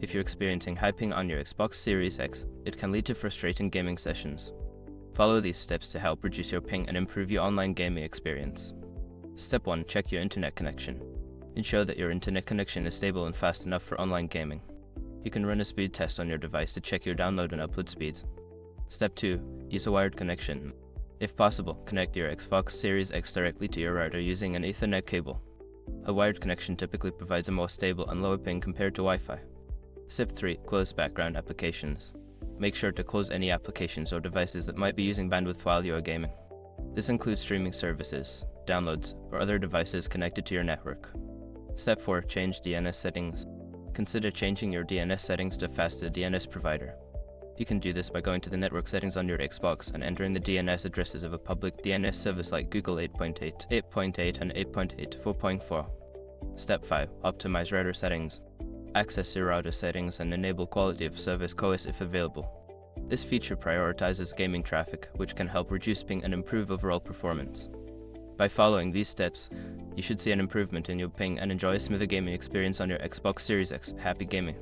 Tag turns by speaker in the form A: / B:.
A: If you're experiencing high ping on your Xbox Series X, it can lead to frustrating gaming sessions. Follow these steps to help reduce your ping and improve your online gaming experience. Step 1. Check your internet connection. Ensure that your internet connection is stable and fast enough for online gaming. You can run a speed test on your device to check your download and upload speeds. Step 2. Use a wired connection. If possible, connect your Xbox Series X directly to your router using an Ethernet cable. A wired connection typically provides a more stable and lower ping compared to Wi-Fi. Step 3. Close background applications. Make sure to close any applications or devices that might be using bandwidth while you are gaming. This includes streaming services, downloads, or other devices connected to your network. Step 4. Change DNS settings. Consider changing your DNS settings to faster DNS provider. You can do this by going to the network settings on your Xbox and entering the DNS addresses of a public DNS service like Google 8.8, 8.8, and 8.8 4.4. Step 5. Optimize router settings. Access your router settings and enable quality of service QoS if available. This feature prioritizes gaming traffic, which can help reduce ping and improve overall performance. By following these steps, you should see an improvement in your ping and enjoy a smoother gaming experience on your Xbox Series X. Happy gaming!